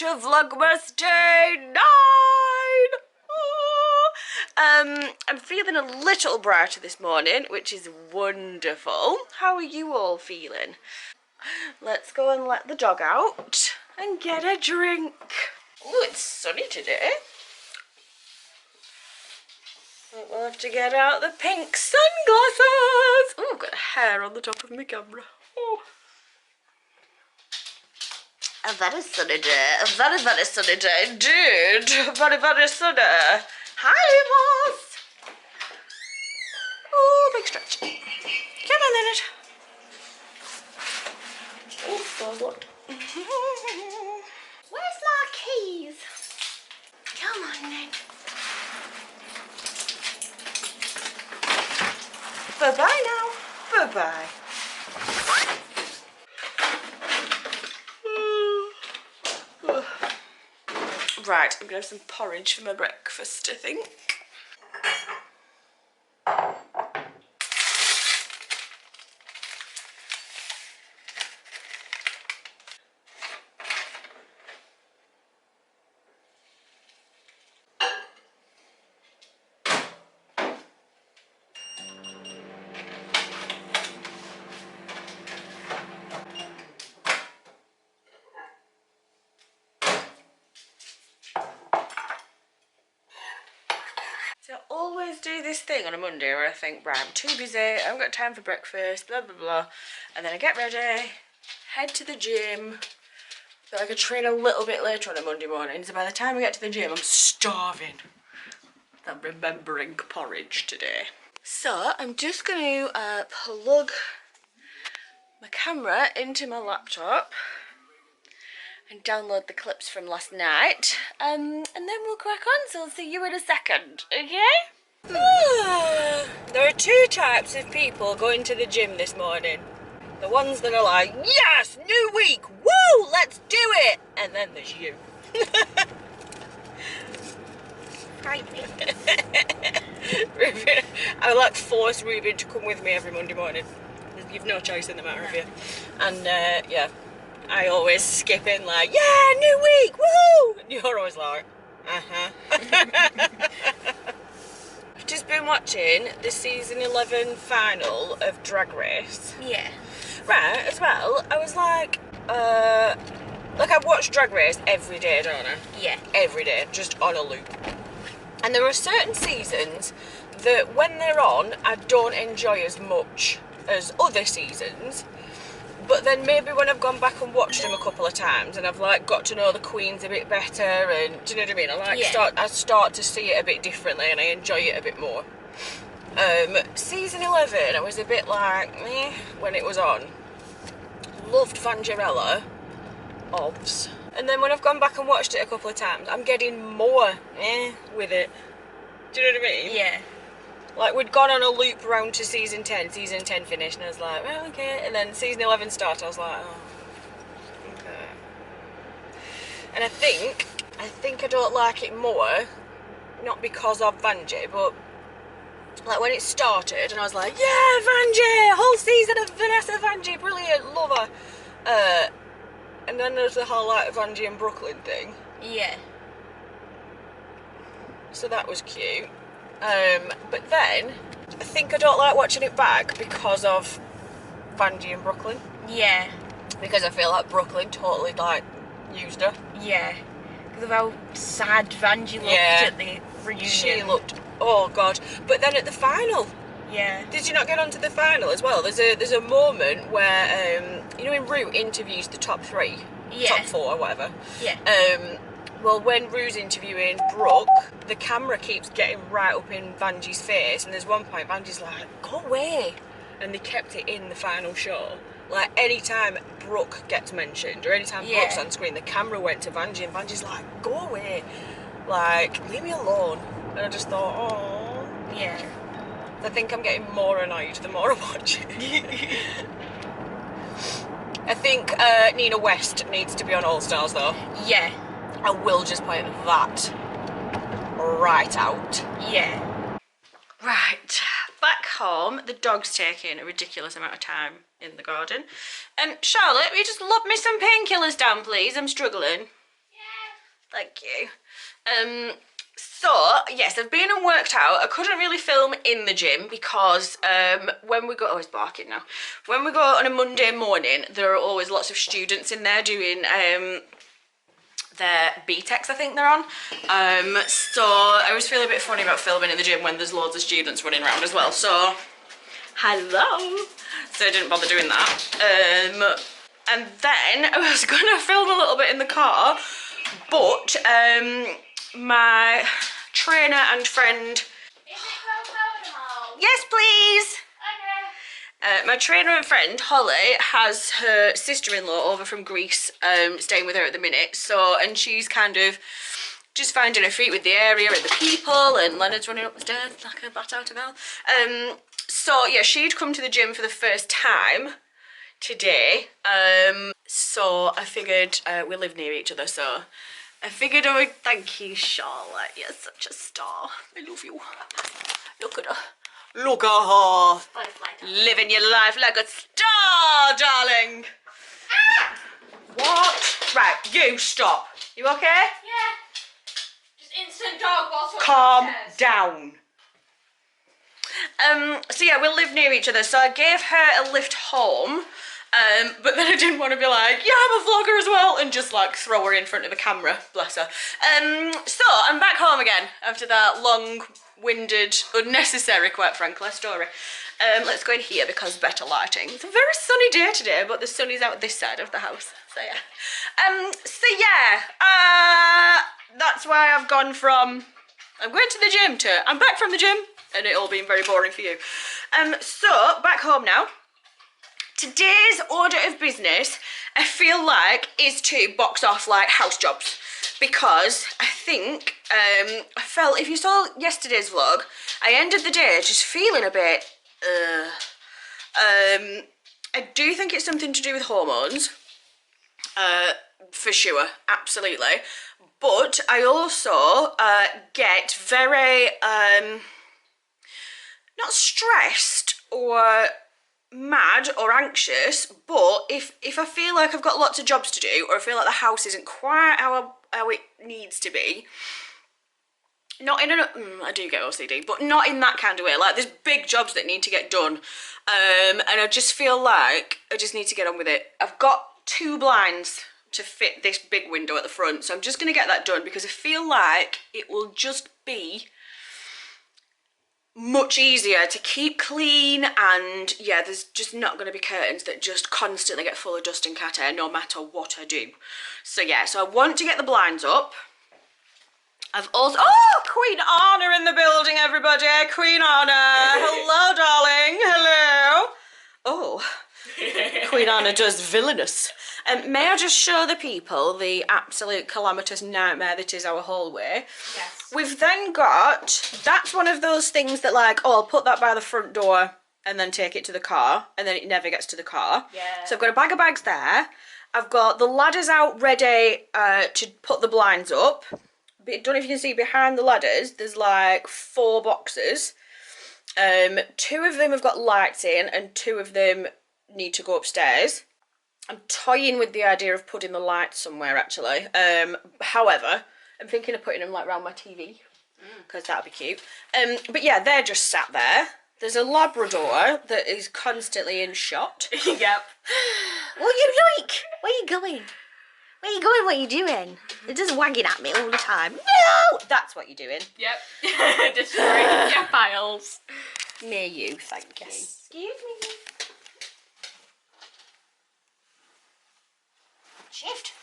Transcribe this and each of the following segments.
to Vlogmas Day 9! I'm feeling a little brighter this morning, which is wonderful. How are you all feeling? Let's go and let the dog out and get a drink. Oh, it's sunny today. We'll have to get out the pink sunglasses. Oh, I've got hair on the top of my camera. Oh. A very sunny day. A very, very sunny day indeed. Very, very sunny. Hi, boss. Oh, big stretch. Come on, Leonard. Oh, door's locked. Where's my keys? Come on, then. Bye-bye now. Bye-bye. Right, I'm going to have some porridge for my breakfast, I think. So I always do this thing on a Monday where I think, right, I'm too busy, I haven't got time for breakfast, blah, blah, blah. And then I get ready, head to the gym. So I could train a little bit later on a Monday morning. So by the time I get to the gym, I'm starving. I'm remembering porridge today. So I'm just going to plug my camera into my laptop and download the clips from last night, and then we'll crack on, so I'll see you in a second, okay? There are two types of people going to the gym this morning. The ones that are like, yes, new week, woo, let's do it! And then there's you. Hi. I like force Ruben to come with me every Monday morning. You've no choice in the matter of you. And yeah. I always skip in like, yeah, new week, woohoo! And you're always like, I've just been watching the season 11 final of Drag Race. Yeah. Right, as well, I was like I watch Drag Race every day, don't I? Yeah. Every day, just on a loop. And there are certain seasons that when they're on, I don't enjoy as much as other seasons. But then maybe when I've gone back and watched them a couple of times and I've like got to know the queens a bit better, and do you know what I mean? I start to see it a bit differently and I enjoy it a bit more. Season 11, I was a bit like meh when it was on. Loved Vangerella, obvs. And then when I've gone back and watched it a couple of times, I'm getting more with it. Do you know what I mean? Yeah. Like, we'd gone on a loop round to season 10 finished, and I was like, well, okay. And then season 11 started, I was like, oh, okay. And I think I don't like it more, not because of Vanjie, but like when it started, and I was like, yeah, Vanjie, whole season of Vanessa Vanjie, brilliant, love her. And then there's the whole like Vanjie and Brooklyn thing. Yeah. So that was cute. But then, I think I don't like watching it back because of Vanjie and Brooklyn. Yeah. Because I feel like Brooklyn totally, like, used her. Yeah. Because of how sad Vanjie looked at the reunion. She looked, oh God. But then at the final. Yeah. Did you not get onto the final as well? There's a moment where, you know when Rue interviews the top 3? Yeah. Top 4 or whatever. Yeah. Well, when Rue's interviewing Brooke, the camera keeps getting right up in Vanjie's face, and there's one point Vanjie's like, go away. And they kept it in the final show. Like, anytime Brooke gets mentioned, or anytime Brooke's on screen, the camera went to Vanjie, and Vanjie's like, go away. Like, leave me alone. And I just thought, oh. Yeah. I think I'm getting more annoyed the more I watch it. I think Nina West needs to be on All Stars, though. Yeah. I will just point that right out. Yeah. Right, back home, the dog's taking a ridiculous amount of time in the garden. And Charlotte, will you just lob me some painkillers down, please? I'm struggling. Thank you. So, yes, I've been and worked out. I couldn't really film in the gym because when we go... Oh, he's barking now. When we go on a Monday morning, there are always lots of students in there doing their BTECs, I think they're on. So I always feel a bit funny about filming in the gym when there's loads of students running around as well. So, hello. So I didn't bother doing that. And then I was going to film a little bit in the car, but my trainer and friend... Is it cocoa? Yes, please. Okay. My trainer and friend, Holly, has her sister-in-law over from Greece staying with her at the minute. So, and she's kind of just finding her feet with the area and the people, and Leonard's running up the stairs like a bat out of hell. So, yeah, she'd come to the gym for the first time today. So I figured we live near each other, so I figured I would... Thank you, Charlotte. You're such a star. I love you. Look at her. Look at her. Living your life like a star, darling. Ah! What? Right, you stop. You okay? Yeah. Just instant dog whilst watching Calm the stairs. down. So yeah, we'll live near each other, so I gave her a lift home. But then I didn't want to be like, yeah, I'm a vlogger as well, and just like throw her in front of the camera, bless her. So I'm back home again after that long-winded, unnecessary, quite frankly, story. Let's go in here because better lighting. It's a very sunny day today, but the sun is out this side of the house, so yeah. That's why I've gone from I'm going to the gym to I'm back from the gym, and it all being very boring for you. So back home now. Today's order of business, I feel like, is to box off like house jobs, because I think I felt, if you saw yesterday's vlog, I ended the day just feeling a bit I do think it's something to do with hormones, for sure, absolutely, but I also get very not stressed or mad or anxious, but if I feel like I've got lots of jobs to do, or I feel like the house isn't quite how it needs to be, not in I do get OCD, but not in that kind of way, like there's big jobs that need to get done, and I just feel like I just need to get on with it. I've got 2 blinds to fit this big window at the front, so I'm just going to get that done because I feel like it will just be much easier to keep clean, and yeah, there's just not going to be curtains that just constantly get full of dust and cat hair no matter what I do. So yeah, so I want to get the blinds up. I've also... Oh, Queen Anna in the building, everybody. Queen Anna. Hello, darling. Hello. Oh, Queen Anna does villainous. May I just show the people the absolute calamitous nightmare that is our hallway? Yes. We've then got... That's one of those things that like, oh, I'll put that by the front door and then take it to the car, and then it never gets to the car. Yeah. So I've got a bag of bags there. I've got the ladders out ready to put the blinds up. I don't know if you can see behind the ladders, there's like 4 boxes. 2 of them have got lights in and 2 of them need to go upstairs. I'm toying with the idea of putting the lights somewhere actually. However, I'm thinking of putting them like around my TV because that'd be cute. But yeah, they're just sat there. There's a Labrador that is constantly in shot. Yep. What you like? Where you going? Where you going? What are you doing? It just wagging at me all the time. No! That's what you're doing. Yep. Destroying your files. Near you, thank you. Excuse me. Shift.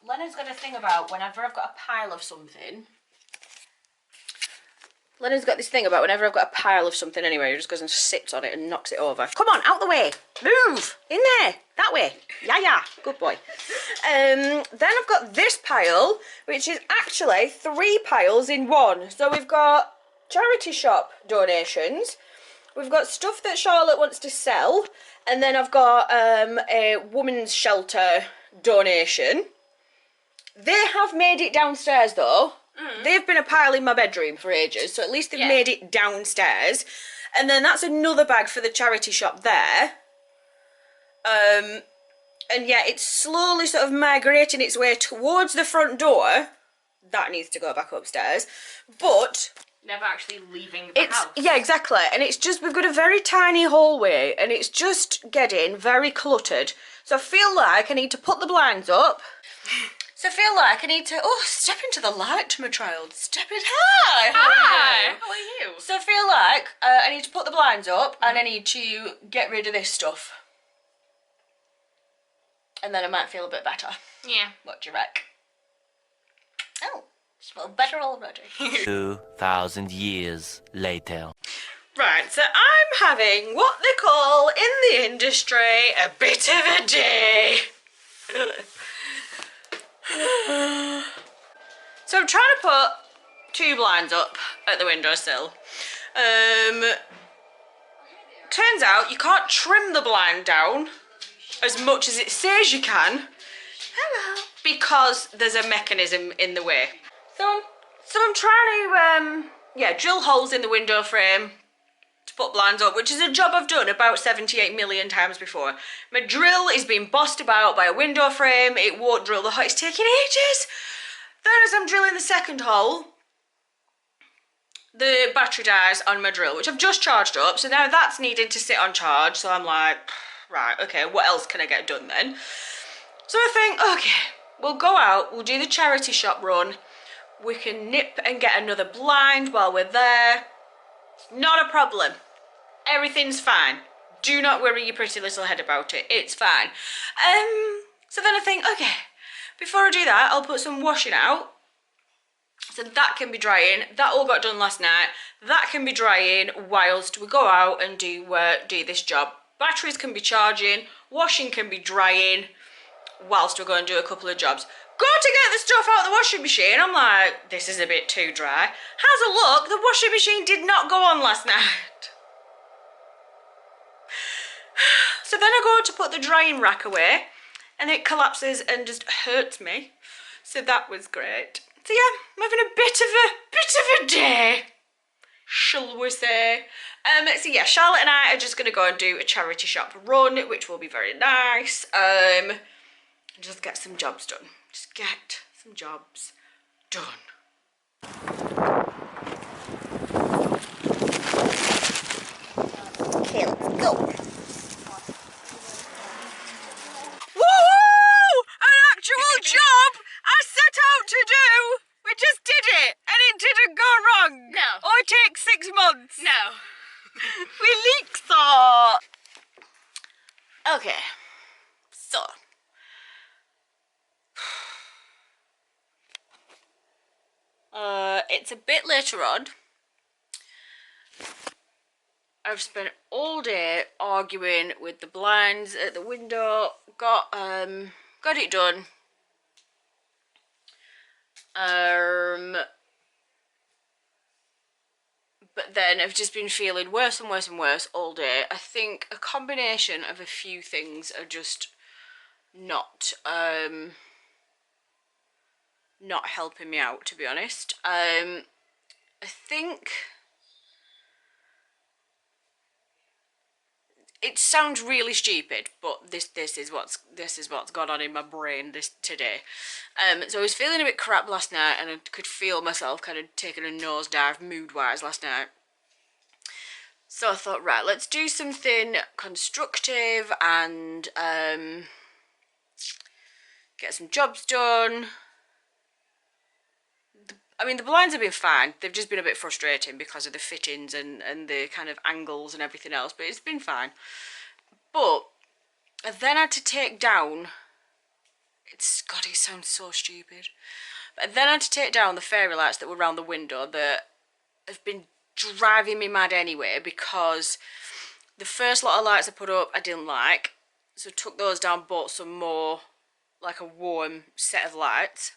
Leonard's got a thing about whenever I've got a pile of something. Leonard's got this thing about whenever I've got a pile of something anyway, he just goes and sits on it and knocks it over. Come on, out the way. Move. In there. That way. Yeah. Good boy. Then I've got this pile, which is actually 3 piles in one. So we've got charity shop donations. We've got stuff that Charlotte wants to sell. And then I've got a women's shelter donation. They have made it downstairs though. They've been a pile in my bedroom for ages, so at least they've made it downstairs. And then that's another bag for the charity shop there. and yet it's slowly sort of migrating its way towards the front door. That needs to go back upstairs. But never actually leaving the house. Yeah, exactly. And it's just, we've got a very tiny hallway and it's just getting very cluttered. So I feel like I need to put the blinds up. So I feel like I need to, oh, step into the light, my child. Step in. Hi. Hi. How are you? So I feel like I need to put the blinds up and I need to get rid of this stuff. And then I might feel a bit better. Yeah. What do you reckon? Oh, smell better already. 2,000 years later. Right, so I'm having what they call in the industry a bit of a day. So I'm trying to put 2 blinds up at the windowsill. Turns out you can't trim the blind down as much as it says you can. Hello. Because there's a mechanism in the way. So I'm trying to drill holes in the window frame to put blinds up, which is a job I've done about 78 million times before. My drill is being bossed about by a window frame. It won't drill the hole. It's taking ages. Then as I'm drilling the second hole, the battery dies on my drill, which I've just charged up. So now that's needing to sit on charge. So I'm like, right, okay, what else can I get done then? So I think, okay, we'll go out, we'll do the charity shop run. We can nip and get another blind while we're there. Not a problem. Everything's fine. Do not worry your pretty little head about it. It's fine. So then I think, okay, before I do that, I'll put some washing out. So that can be drying. That all got done last night. That can be drying whilst we go out and do this job. Batteries can be charging. Washing can be drying whilst we're going to do a couple of jobs. Go to get the stuff out of the washing machine. I'm like, this is a bit too dry. Has a look, the washing machine did not go on last night. So then I go to put the drying rack away and it collapses and just hurts me. So that was great. So yeah, I'm having a bit of a day, shall we say. So yeah, Charlotte and I are just going to go and do a charity shop run, which will be very nice. Just get some jobs done. Just get some jobs done. Okay, let's go. Woohoo! An actual job I set out to do. We just did it and it didn't go wrong. No. Or take 6 months. No. We leak thought. Okay, so it's a bit later on. I've spent all day arguing with the blinds at the window. Got it done. But then I've just been feeling worse and worse and worse all day. I think a combination of a few things are just not helping me out, to be honest. I think it sounds really stupid, but this is what's gone on in my brain today. So I was feeling a bit crap last night, and I could feel myself kind of taking a nosedive mood-wise last night. So I thought, right, let's do something constructive and get some jobs done. I mean, the blinds have been fine. They've just been a bit frustrating because of the fittings and the kind of angles and everything else, but it's been fine. But I then had to take down, God, it sounds so stupid. But I then had to take down the fairy lights that were around the window that have been driving me mad anyway, because the first lot of lights I put up I didn't like. So I took those down, bought some more, like a warm set of lights.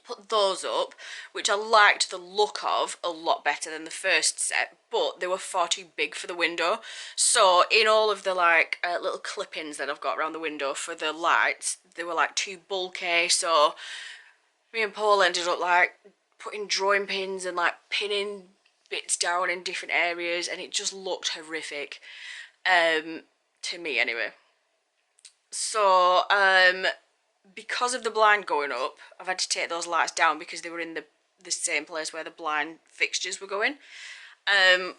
Put those up, which I liked the look of a lot better than the first set, but they were far too big for the window. So in all of the like little clippings that I've got around the window for the lights, they were like too bulky. So me and Paul ended up like putting drawing pins and like pinning bits down in different areas, and it just looked horrific to me anyway. So, because of the blind going up, I've had to take those lights down because they were in the same place where the blind fixtures were going. And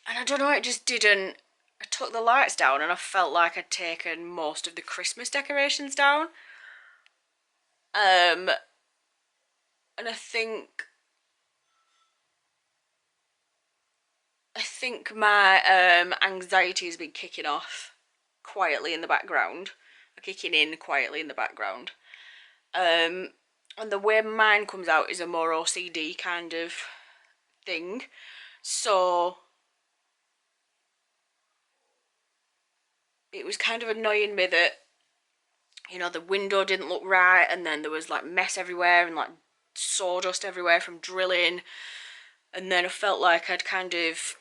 I don't know, it just didn't... I took the lights down and I felt like I'd taken most of the Christmas decorations down. And I think my anxiety has been kicking off quietly in the background, or kicking in quietly in the background. And the way mine comes out is a more OCD kind of thing. So it was kind of annoying me that, you know, the window didn't look right, and then there was like mess everywhere and like sawdust everywhere from drilling. And then I felt like I'd kind of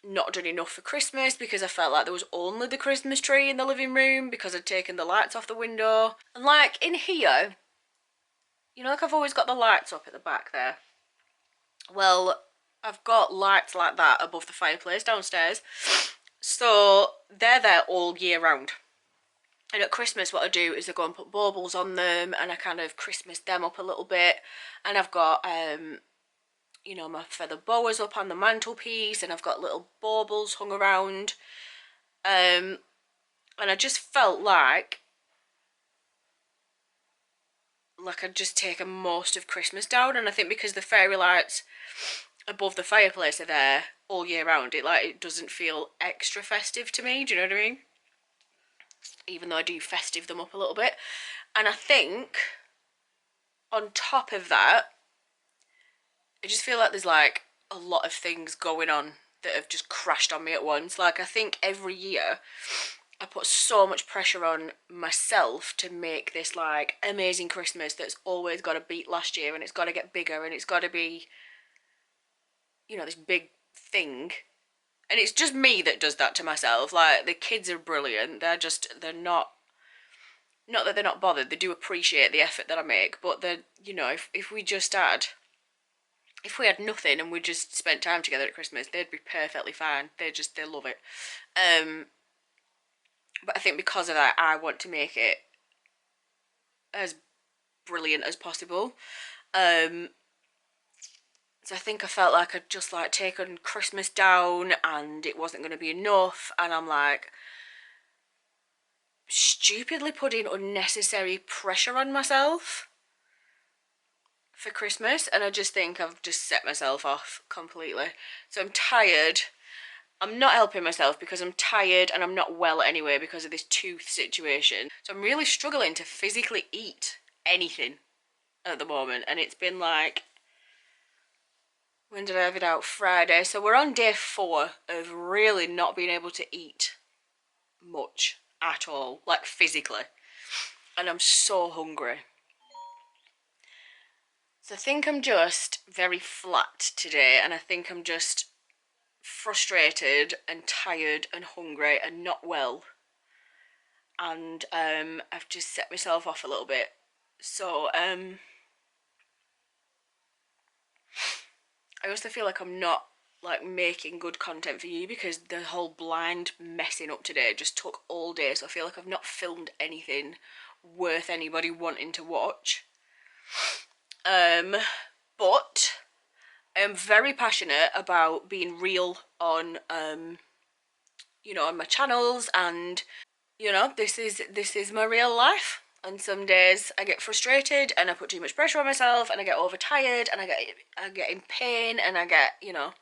not done enough for Christmas because I felt like there was only the Christmas tree in the living room because I'd taken the lights off the window. And like in here, you know, like I've always got the lights up at the back there. Well, I've got lights like that above the fireplace downstairs. So they're there all year round. And at Christmas what I do is I go and put baubles on them and I kind of Christmas them up a little bit. And I've got you know, my feather boas up on the mantelpiece, and I've got little baubles hung around. And I just felt like I'd just taken most of Christmas down. And I think because the fairy lights above the fireplace are there all year round, it doesn't feel extra festive to me, do you know what I mean? Even though I do festive them up a little bit. And I think on top of that, I just feel like there's like a lot of things going on that have just crashed on me at once. Like, I think every year I put so much pressure on myself to make this like amazing Christmas that's always got to beat last year, and it's got to get bigger, and it's got to be, you know, this big thing. And it's just me that does that to myself. Like, the kids are brilliant. They're not that they're not bothered. They do appreciate the effort that I make, but they're, you know, if we had nothing and we just spent time together at Christmas, they'd be perfectly fine. They love it. But I think because of that, I want to make it as brilliant as possible. So I think I felt like I'd just like taken Christmas down and it wasn't going to be enough, and I'm like stupidly putting unnecessary pressure on myself for Christmas, and I just think I've just set myself off completely. So I'm tired. I'm not helping myself because I'm tired and I'm not well anyway because of this tooth situation. So I'm really struggling to physically eat anything at the moment, and it's been like, when did I have it out? Friday. So we're on day 4 of really not being able to eat much at all, like physically, and I'm so hungry. So I think I'm just very flat today, and I think I'm just frustrated and tired and hungry and not well, and I've just set myself off a little bit. So I also feel like I'm not like making good content for you because the whole blind messing up today just took all day, so I feel like I've not filmed anything worth anybody wanting to watch. But I'm very passionate about being real on you know, on my channels, and you know, this is my real life. And some days I get frustrated and I put too much pressure on myself, and I get overtired, and I get in pain, and I get, you know,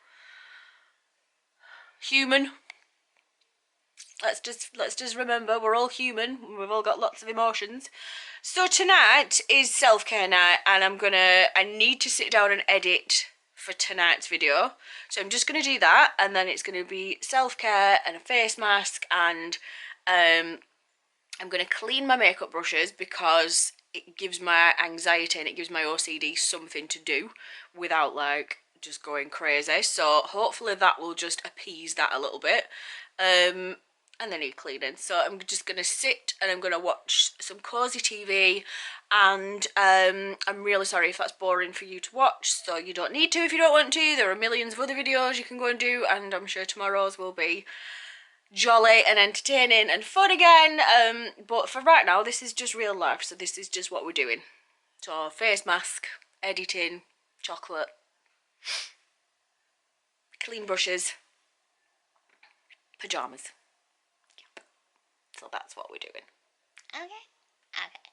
human. Let's just remember we're all human. We've all got lots of emotions. So tonight is self-care night, and I need to sit down and edit for tonight's video. So I'm just gonna do that, and then it's gonna be self-care and a face mask, and I'm gonna clean my makeup brushes because it gives my anxiety and it gives my OCD something to do without like just going crazy. So hopefully that will just appease that a little bit. And then need cleaning. So I'm just gonna sit and I'm gonna watch some cozy TV, and I'm really sorry if that's boring for you to watch, so you don't need to if you don't want to. There are millions of other videos you can go and do, and I'm sure tomorrow's will be jolly and entertaining and fun again. But for right now, this is just real life, so this is just what we're doing. So face mask, editing, chocolate, clean brushes, pyjamas. Yep. So that's what we're doing. Okay.